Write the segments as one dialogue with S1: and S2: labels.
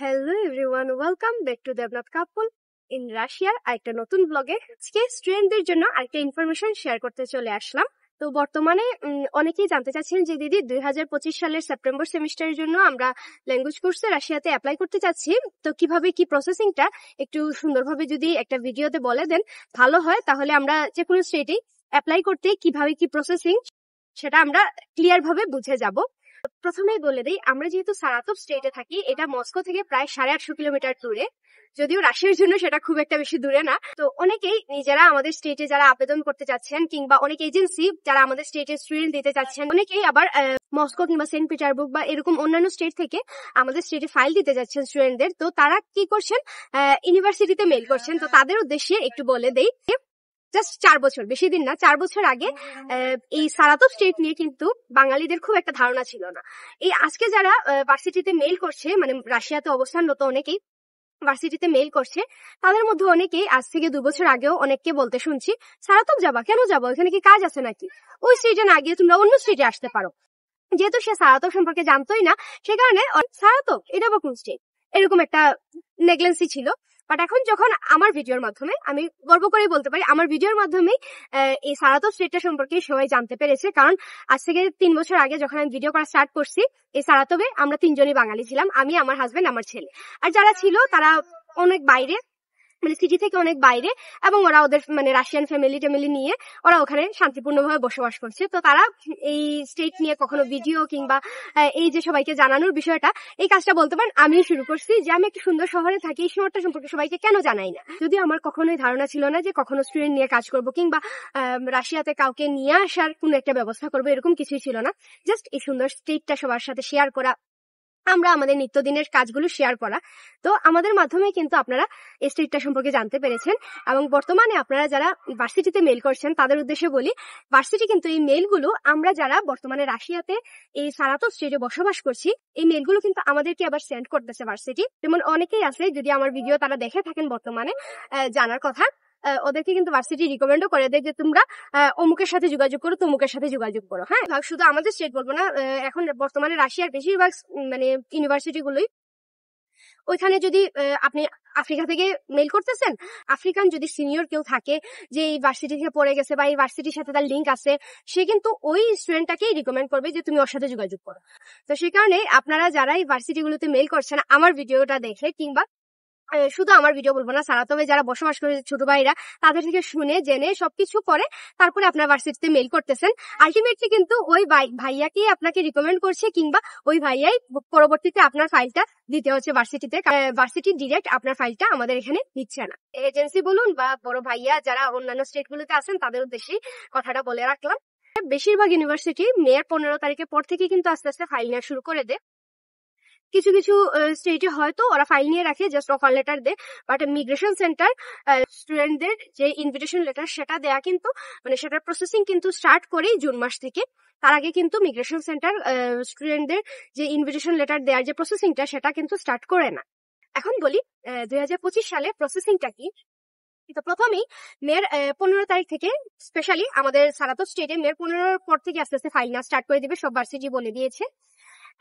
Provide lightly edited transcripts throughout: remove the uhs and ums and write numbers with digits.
S1: Hello everyone, welcome back to Debnath couple in রাশিয়ার আরেকটা নতুন ব্লগে। আজকে স্টুডেন্টদের জন্য আরেকটা ইনফরমেশন শেয়ার করতে চলে আসলাম। তো বর্তমানে অনেকেই জানতে চাচ্ছেন যে দিদি 2025 সালের সেপ্টেম্বর সেমিস্টারের জন্য আমরা ল্যাঙ্গুয়েজ কোর্সে রাশিয়াতে অ্যাপ্লাই করতে চাচ্ছি। তো কিভাবে কি প্রসেসিংটা একটু সুন্দরভাবে যদি একটা ভিডিওতে বলে দেন ভালো হয়, তাহলে আমরা যে কোনো স্টেটেই অ্যাপ্লাই করতে কিভাবে কি প্রসেসিং সেটা আমরা ক্লিয়ার ভাবে বুঝে যাব। প্রথমেই বলে দিই, আমরা যেহেতু সারাতভ স্টেটে থাকি, এটা মস্কো থেকে প্রায় 850 কিলোমিটার দূরে। যদিও রাশিয়ার জন্য সেটা খুব একটা বেশি দূরে না। তো অনেকেই নিজেরা আমাদের স্টেটে যারা আবেদন করতে চাচ্ছেন, কিংবা অনেক এজেন্সি যারা আমাদের স্টেটে স্টুডেন্ট দিতে চাচ্ছেন, অনেকেই আবার মস্কো কিংবা সেন্ট পিটারবুর্গ বা এরকম অন্যান্য স্টেট থেকে আমাদের স্টেটে ফাইল দিতে যাচ্ছেন স্টুডেন্টদের। তো তারা কি করছেন, ইউনিভার্সিটিতে মেইল করছেন। তো তাদের উদ্দেশ্যে একটু বলে দেই, জাস্ট 4 বছর, বেশি দিন না, 4 বছর আগে এই সারাতভ স্টেট নিয়ে কিন্তু বাঙালিদের খুব একটা ধারণা ছিল না। এই আজকে যারা ভার্সিটিতে মেইল করছে, মানে রাশিয়াতে অবস্থানরত অনেকেই ভার্সিটিতে মেইল করছে, তাদের মধ্যে অনেকেই আজ থেকে 2 বছর আগেও অনেককে বলতে শুনছি, সারাতভ যাবা, কেন যাবো, এখানে কি কাজ আছে নাকি, ওই স্টেটে না গিয়ে তোমরা অন্য স্টেটে আসতে পারো। যেহেতু সে সারাতভ সম্পর্কে জানতোই না, সে কারণে সারাতভ এটা বা কোন স্টেট, এরকম একটা নেগলেন্সি ছিল। বাট এখন যখন আমার ভিডিওর মাধ্যমে, আমি গর্ব করে বলতে পারি, আমার ভিডিওর মাধ্যমেই এই সারাতভ স্টেটটা সম্পর্কে সবাই জানতে পেরেছে। কারণ আজ থেকে 3 বছর আগে যখন আমি ভিডিও করা স্টার্ট করছি, এই সারাতভে আমরা 3 জনই বাঙালি ছিলাম, আমি, আমার হাজবেন্ড, আমার ছেলে। আর যারা ছিল তারা অনেক বাইরে, মানে সিটি থেকে অনেক বাইরে, এবং ওরা ওদের মানে রাশিয়ান ফ্যামিলি নিয়ে ওরা ওখানে শান্তিপূর্ণভাবে বসবাস করছে। তো তারা এই স্টেট নিয়ে কখনো ভিডিও কিংবা এই যে সবাইকে জানানোর বিষয়টা, এই কাজটা বলতে পারেন আমি শুরু করছি, যে আমি একটা সুন্দর শহরে থাকি, এই শহরটা সম্পর্কে সবাইকে কেন জানাই না। যদি আমার কখনোই ধারণা ছিল না যে কখনো স্টুডেন্ট নিয়ে কাজ করব, কিংবা রাশিয়াতে কাউকে নিয়ে আসার কোনো একটা ব্যবস্থা করবো, এরকম কিছুই ছিল না। জাস্ট এই সুন্দর স্টেটটা সবার সাথে শেয়ার করা, আমরা আমাদের নিত্যদিনের কাজগুলো শেয়ার করা। তো আমাদের মাধ্যমে কিন্তু আপনারা এই স্টেটটা সম্পর্কে জানতে পেরেছেন। এবং বর্তমানে আপনারা যারা ভার্সিটিতে মেইল করছেন, তাদের উদ্দেশ্যে বলি, ভার্সিটি কিন্তু এই মেইলগুলো, আমরা যারা বর্তমানে রাশিয়াতে এই সারাতভ স্টেটে বসবাস করছি, এই মেইলগুলো কিন্তু আমাদেরকে আবার সেন্ড করতেছে ভার্সিটি। যেমন অনেকেই আছে, যদি আমার ভিডিও তারা দেখে থাকেন বর্তমানে, জানার কথা, ওদেরকে কিন্তু ভার্সিটি রিকমেন্ডও করে দেয় যে তোমরা অমুকের সাথে যোগাযোগ করো, তমুকের সাথে যোগাযোগ করো। হ্যাঁ, শুধু আমাদের স্টেট বলবো না, এখন বর্তমানে রাশিয়ার বেশিরভাগ মানে ইউনিভার্সিটি গুলোই, ওইখানে যদি আপনি আফ্রিকা থেকে মেইল করতেছেন, আফ্রিকান যদি সিনিয়র কেউ থাকে যে এই ভার্সিটি থেকে পড়ে গেছে বা এই ভার্সিটির সাথে তার লিঙ্ক আছে, সে কিন্তু ওই স্টুডেন্টটাকেই রিকমেন্ড করবে যে তুমি ওর সাথে যোগাযোগ করো। তো সেই কারণে আপনারা যারা এই ভার্সিটি গুলোতে মেইল করছেন, আমার ভিডিওটা দেখে, কিংবা শুধু আমার ভিডিও বলবো না, সারাতভে যারা বসবাস করে ছোট ভাইরা, তাদের থেকে শুনে জেনে সবকিছু করে তারপরে আপনার ভার্সিটিতে মেইল করতেছেন, আলটিমেটলি কিন্তু ওই ভাইয়াকেই আপনাকে রিকমেন্ড করছে, কিংবা ওই ভাইয়াই পরবর্তীতে আপনার ফাইলটা দিতে হচ্ছে ভার্সিটিতে। ভার্সিটি ডিরেক্ট আপনার ফাইলটা আমাদের এখানে দিচ্ছে না। এজেন্সি বলুন বা বড় ভাইয়া যারা অন্যান্য স্টেট গুলোতে আছেন, তাদের উদ্দেশ্যে কথাটা বলে রাখলাম। বেশিরভাগ ইউনিভার্সিটি মের 15 তারিখের পর থেকে কিন্তু আস্তে আস্তে ফাইল নেওয়া শুরু করে দেয়। কিছু কিছু স্টেটে হয়তো ওরা ফাইল নিয়ে রাখে, জাস্ট অফার লেটার দেয়। বাট মিগ্রেশন সেন্টার স্টুডেন্টদের যে ইনভিটেশন লেটার, সেটা দেয়া কিন্তু, মানে সেটার প্রসেসিং কিন্তু স্টার্ট করেই জুন মাস থেকে। তার আগে কিন্তু মিগ্রেশন সেন্টার স্টুডেন্টদের যে ইনভিটেশন লেটার দেওয়ার যে প্রসেসিংটা, সেটা কিন্তু স্টার্ট করে না। এখন বলি 2025 সালে প্রসেসিংটা কি। তো প্রথমেই মের 15 তারিখ থেকে, স্পেশালি আমাদের সারাতভ স্টেটে মের 15 পর থেকে আস্তে আস্তে ফাইল নেওয়া স্টার্ট করে দিবে, সব ভার্সিটি বলে দিয়েছে।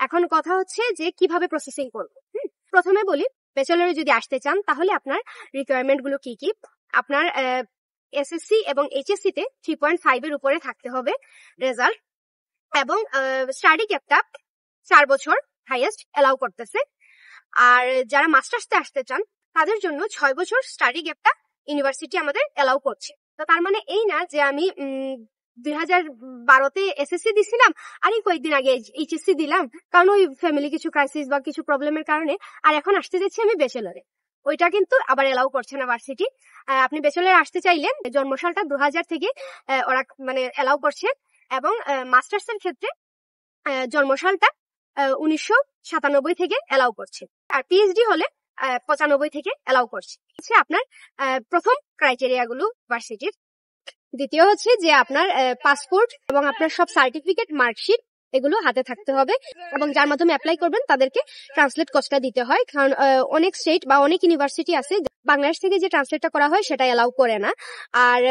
S1: এখন কথা হচ্ছে যে কিভাবে প্রসেসিং করবো। প্রথমে বলি, ব্যাচেলরে যদি আসতে চান, তাহলে আপনার রিকোয়ারমেন্ট গুলো কি কি। আপনার এসএসসি এবং এইচএসসি তে 3.5 এর উপরে থাকতে হবে রেজাল্ট, এবং স্টাডি গ্যাপটা 4 বছর হাইয়েস্ট এলাও করতেছে। আর যারা মাস্টার্সতে আসতে চান, তাদের জন্য 6 বছর স্টাডি গ্যাপটা ইউনিভার্সিটি আমাদের এলাও করছে। তো তার মানে এই না যে আমি 2012-তে এসএসসি দিছিলাম আর এই কয়েকদিন আগে এইচএসসি দিলাম, কারণ ওই ফ্যামিলি কিছু ক্রাইসিস বা কিছু প্রবলেমের কারণে, আর এখন আসতে যাচ্ছি আমি ব্যাচেলরে। ওইটা কিন্তু আবার এলাও করছে না ভার্সিটি। আপনি ব্যাচেলরে আসতে চাইলে জন্মসালটা 2000 থেকে ওরা মানে এলাও করছে, এবং মাস্টার্স এর ক্ষেত্রে জন্মসালটা 1997 থেকে এলাও করছে। আর পিএইচডি হলে 95 থেকে এলাও করছে। হচ্ছে আপনার প্রথম ক্রাইটেরিয়া গুলো ভার্সিটির। দ্বিতীয় হচ্ছে যে আপনার পাসপোর্ট এবং আপনার সব সার্টিফিকেট, মার্কশিট, এগুলো হাতে থাকতে হবে, এবং যার মাধ্যমে অ্যাপ্লাই করবেন তাদেরকে ট্রান্সলেট কস্টটা দিতে হয়। কারণ অনেক স্টেট বা অনেক ইউনিভার্সিটি আছে বাংলাদেশ থেকে যে ট্রান্সলেটটা করা হয় সেটা এলাও করে না। আর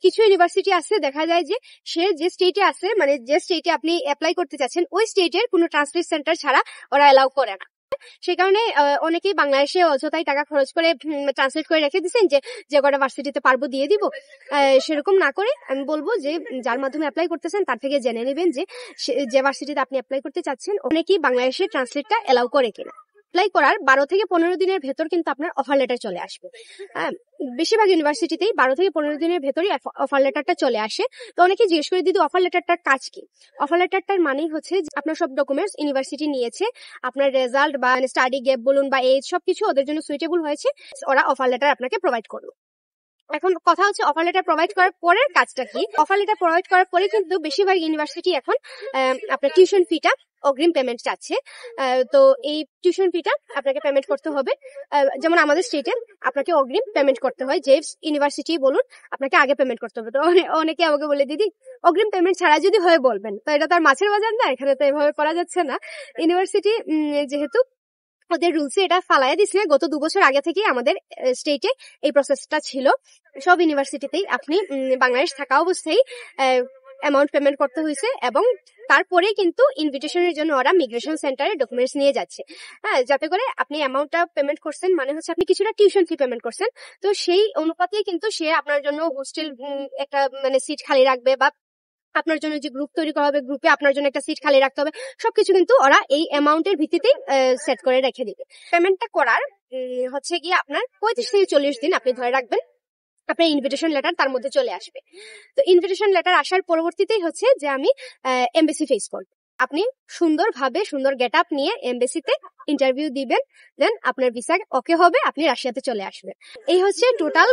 S1: কিছু ইউনিভার্সিটি আছে, দেখা যায় যে সে যে স্টেটে আছে, মানে যে স্টেটে আপনি অ্যাপ্লাই করতে চাচ্ছেন, ওই স্টেটের কোনো ট্রান্সলেট সেন্টার ছাড়া ওরা এলাও করে না। সেই কারণে অনেকেই বাংলাদেশে অযথাই টাকা খরচ করে ট্রান্সলেট করে রেখে দিচ্ছেন যে যে কটা ভার্সিটিতে পারবো দিয়ে দিব। সেরকম না করে আমি বলবো যে যার মাধ্যমে অ্যাপ্লাই করতেছেন তার থেকে জেনে নেবেন যে যে ভার্সিটিতে আপনি অ্যাপ্লাই করতে চাচ্ছেন অনেকেই বাংলাদেশে ট্রান্সলেটটা এলাও করে কিনা। অ্যাপ্লাই করার 12 থেকে 15 দিনের ভেতর কিন্তু আপনার অফার লেটার চলে আসবে। বেশিরভাগ ইউনিভার্সিটিতেই 12 থেকে 15 দিনের ভেতরই অফার লেটারটা চলে আসে। তো অনেকে জিজ্ঞেস করে দিদি অফার লেটারটার কাজ কি? অফার লেটারটার মানেই হচ্ছে যে আপনার সব ডকুমেন্টস ইউনিভার্সিটি নিয়েছে, আপনার রেজাল্ট বা স্টাডি গ্যাপ বলুন বা এজ সবকিছু ওদের জন্য সুইটেবল হয়েছে, ওরা অফার লেটার আপনাকে প্রোভাইড করলো। এখন কথা হচ্ছে অফার লেটার প্রোভাইড করার পরের কাজটা কি? অফার লেটার প্রোভাইড করার পরে কিন্তু বেশিরভাগ ইউনিভার্সিটি এখন আপনার টিউশন ফিটা অগ্রিম পেমেন্ট চাচ্ছে। তো এই টিউশন ফিটা আপনাকে পেমেন্ট করতে হবে। যেমন আমাদের স্টেটে আপনাকে অগ্রিম পেমেন্ট করতে হয়, যে ইউনিভার্সিটি বলুন আপনাকে আগে পেমেন্ট করতে হবে। তো অনেকে আমাকে বলে দিদি অগ্রিম পেমেন্ট ছাড়া যদি হয় বলবেন, তো এটা তো আর মাছের বাজার না, এখানে তো এভাবে করা যাচ্ছে না। ইউনিভার্সিটি যেহেতু ওদের রুলসে এটা ফালাইয়া দিচ্ছে, গত 2 বছর আগে থেকেই আমাদের স্টেটে এই প্রসেসটা ছিল। সব ইউনিভার্সিটিতেই আপনি বাংলাদেশ থাকা অবস্থায় অ্যামাউন্ট পেমেন্ট করতে হয়েছে, এবং তারপরে কিন্তু ইনভিটেশনের জন্য ওরা মিগ্রেশন সেন্টারে ডকুমেন্টস নিয়ে যাচ্ছে। হ্যাঁ, যাতে করে আপনি অ্যামাউন্টটা পেমেন্ট করছেন মানে হচ্ছে আপনি কিছুটা টিউশন ফি পেমেন্ট করছেন, তো সেই অনুপাতেই কিন্তু সে আপনার জন্য হোস্টেল একটা মানে সিট খালি রাখবে, বা আপনার জন্য যে গ্রুপ তৈরি করা হবে গ্রুপে আপনার জন্য একটা সিট খালি রাখতে হবে। সবকিছু কিন্তু ওরা এই অ্যামাউন্টের ভিত্তিতেই সেট করে রেখে দিবে। পেমেন্টটা করার হচ্ছে গিয়ে আপনার 35 থেকে 40 দিন আপনি ধরে রাখবেন, আপনার ইনভিটেশন লেটার তার মধ্যে চলে আসবে। তো ইনভিটেশন লেটার আসার পরবর্তীতেই হচ্ছে যে আমি এমবেসি ফেস করব। আপনি সুন্দরভাবে সুন্দর গেট আপ নিয়ে এমবেসিতে ইন্টারভিউ দিবেন, দেন আপনার ভিসা ওকে হবে, আপনি রাশিয়াতে চলে আসবেন। এই হচ্ছে টোটাল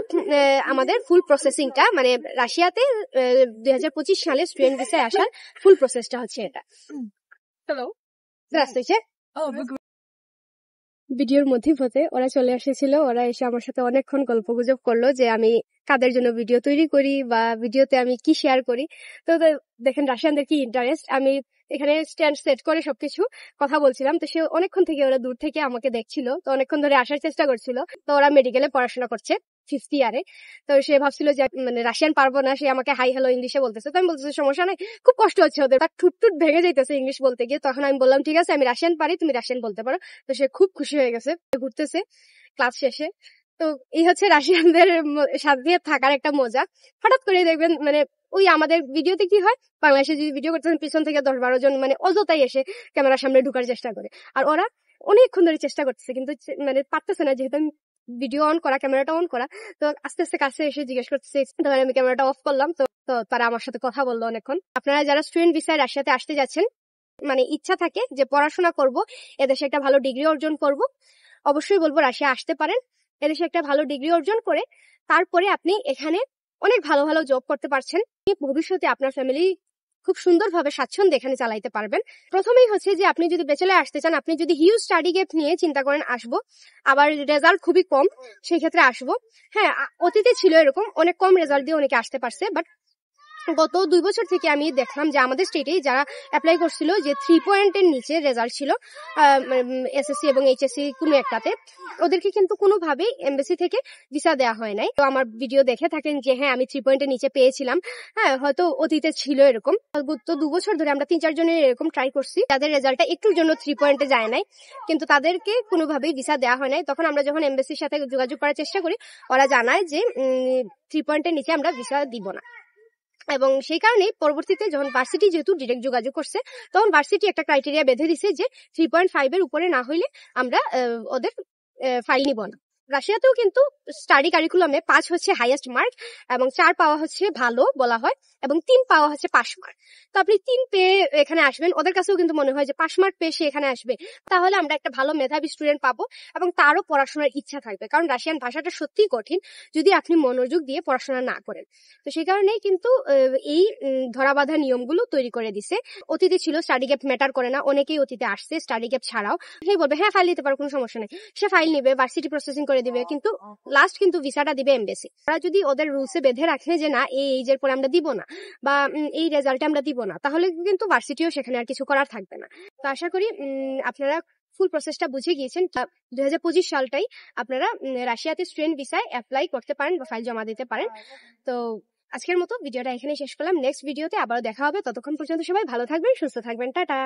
S1: আমাদের ফুল প্রসেসিংটা, মানে রাশিয়াতে 2025 সালে স্টুডেন্ট ভিসায় আসার ফুল প্রসেসটা হচ্ছে এটা। হ্যালো, здравствуйте। ভিডিওর মধ্যে ওরা চলে এসেছিল, ওরা এসে আমার সাথে অনেকক্ষণ গল্প গুজব করলো যে আমি কাদের জন্য ভিডিও তৈরি করি বা ভিডিওতে আমি কি শেয়ার করি। তো দেখেন রাশিয়ানদের কি ইন্টারেস্ট, আমি এখানে স্ট্যান্ড সেট করে সবকিছু কথা বলছিলাম, তো সে অনেকক্ষণ থেকে ওরা দূর থেকে আমাকে দেখছিল, তো অনেকক্ষণ ধরে আসার চেষ্টা করছিল। তো ওরা মেডিকেলে পড়াশোনা করছে 5th ইয়ারে, তো সে ভাবছিল যে মানে রাশিয়ান পারবো না, সে আমাকে হাই হ্যালো ইংলিশে বলতেছে। তো আমি বলতেছি সমস্যা নাই, খুব কষ্ট হচ্ছে ওদের, ঠুট ভেঙে যাইতেছে ইংলিশ বলতে গিয়ে। তখন আমি বললাম ঠিক আছে আমি রাশিয়ান পারি, তুমি রাশিয়ান বলতে পারো। তো সে খুব খুশি হয়ে গেছে, ঘুরতেছে ক্লাস শেষে। তো এই হচ্ছে রাশিয়ানদের সাথে থাকার একটা মজা। হঠাৎ করে দেখবেন মানে ওই আমাদের ভিডিওতে কি হয়, বাংলাদেশে যদি ভিডিও করতেছেন পিছন থেকে 10-12 জন মানে অযথাই এসে ক্যামেরার সামনে ঢুকার চেষ্টা করে, আর ওরা অনেকক্ষণ ধরে চেষ্টা করতেছে কিন্তু মানে পারতেছে না, যেহেতু ভিডিও অন করা, ক্যামেরাটা অন করা। তো আস্তে আস্তে কাছে এসে জিজ্ঞেস করতেছে, তখন আমি ক্যামেরাটা অফ করলাম। তো তারা আমার সাথে কথা বললো অনেকক্ষণ। আপনারা যারা স্টুডেন্ট ভিসায় রাশিয়াতে আসতে যাচ্ছেন, মানে ইচ্ছা থাকে যে পড়াশোনা করব, এদেশে একটা ভালো ডিগ্রি অর্জন করব, অবশ্যই বলবো রাশিয়া আসতে পারেন। এদেশে একটা ভালো ডিগ্রি অর্জন করে তারপরে আপনি এখানে অনেক ভালো ভালো জব করতে পারছেন, ভবিষ্যতে আপনার ফ্যামিলি খুব সুন্দরভাবে স্বাচ্ছন্দ্যে এখানে চালাইতে পারবেন। প্রথমেই হচ্ছে যে আপনি যদি ব্যাচেলর আসতে চান, আপনি যদি হিউজ স্টাডি গ্যাপ নিয়ে চিন্তা করেন আসবো, আবার রেজাল্ট খুবই কম, সেই ক্ষেত্রে আসবো। হ্যাঁ, অতীতে ছিল এরকম, অনেক কম রেজাল্ট দিয়ে অনেকে আসতে পারছে, বাট গত 2 বছর থেকে আমি দেখলাম যে আমাদের স্টেটেই যারা অ্যাপ্লাই করছিল যে 3 পয়েন্টের নিচে রেজাল্ট ছিল এসএসসি এবং এইচএসসি কোনো একটাতে, ওদেরকে কিন্তু কোনোভাবেই এমবেসি থেকে ভিসা দেওয়া হয় নাই। তো আমার ভিডিও দেখে থাকেন যে হ্যাঁ আমি 3 পয়েন্টের নিচে পেয়েছিলাম। হ্যাঁ, হয়তো অতীতে ছিল এরকম। গত 2 বছর ধরে আমরা 3-4 জনের এরকম ট্রাই করছি, তাদের রেজাল্টটা একটুর জন্য 3 পয়েন্টে যায় নাই, কিন্তু তাদেরকে কোনোভাবেই ভিসা দেওয়া হয় নাই। তখন আমরা যখন এমবেসির সাথে যোগাযোগ করার চেষ্টা করি, ওরা জানায় যে 3 পয়েন্টের নিচে আমরা ভিসা দিব না। এবং সেই কারণেই পরবর্তীতে যখন ভার্সিটি যেহেতু ডিরেক্ট যোগাযোগ করছে, তখন ভার্সিটি একটা ক্রাইটেরিয়া বেঁধে দিছে যে 3.5 এর উপরে না হইলে আমরা ওদের ফাইল নিব না। রাশিয়াতেও কিন্তু স্টাডি কারিকুলামে 5 হচ্ছে হাইয়েস্ট মার্ক, এবং 4 পাওয়া হচ্ছে ভালো বলা হয়, এবং 3 পাওয়া হচ্ছে পাস মার্ক। তো আপনি 3 পেয়ে এখানে আসবেন, ওদের কাছেও কিন্তু মনে হয় যে পাস মার্ক পেয়ে সে এখানে আসবে, তাহলে আমরা একটা ভালো মেধাবী স্টুডেন্ট পাবো, এবং তারও পড়াশোনার ইচ্ছা থাকবে, কারণ রাশিয়ান ভাষাটা সত্যিই কঠিন যদি আপনি মনোযোগ দিয়ে পড়াশোনা না করেন। তো সেই কারণেই কিন্তু এই ধরাবাঁধা নিয়মগুলো তৈরি করে দিছে। অতীতে ছিল স্টাডি গ্যাপ ম্যাটার করে না, অনেকেই অতীতে আসছে স্টাডি গ্যাপ ছাড়াও, সেই বলবে হ্যাঁ ফাইল দিতে পারো, কোনো সমস্যা নেই, সে ফাইল নিবে, ভার্সিটি প্রসেসিং করে দিবে, কিন্তু লাস্ট কিন্তু ভিসাটা দিবে এমবেসি। ওরা যদি ওদের রুলসে বেঁধে রাখে যে না এই এজের পরে আমরা দিব না, বা এই রেজাল্টে আমরা দিব না, তাহলে কিন্তু ভার্সিটিও সেখানে আর কিছু করার থাকবে না। তো আশা করি আপনারা ফুল প্রসেসটা বুঝে গিয়েছেন। 2025 সালটাই আপনারা রাশিয়াতে স্টুডেন্ট ভিসায় অ্যাপ্লাই করতে পারেন বা ফাইল জমা দিতে পারেন। তো আজকের মতো ভিডিওটা এখানে শেষ করলাম, নেক্সট ভিডিওতে আবারও দেখা হবে। ততক্ষণ পর্যন্ত সবাই ভালো থাকবেন, সুস্থ থাকবেন, টাটা।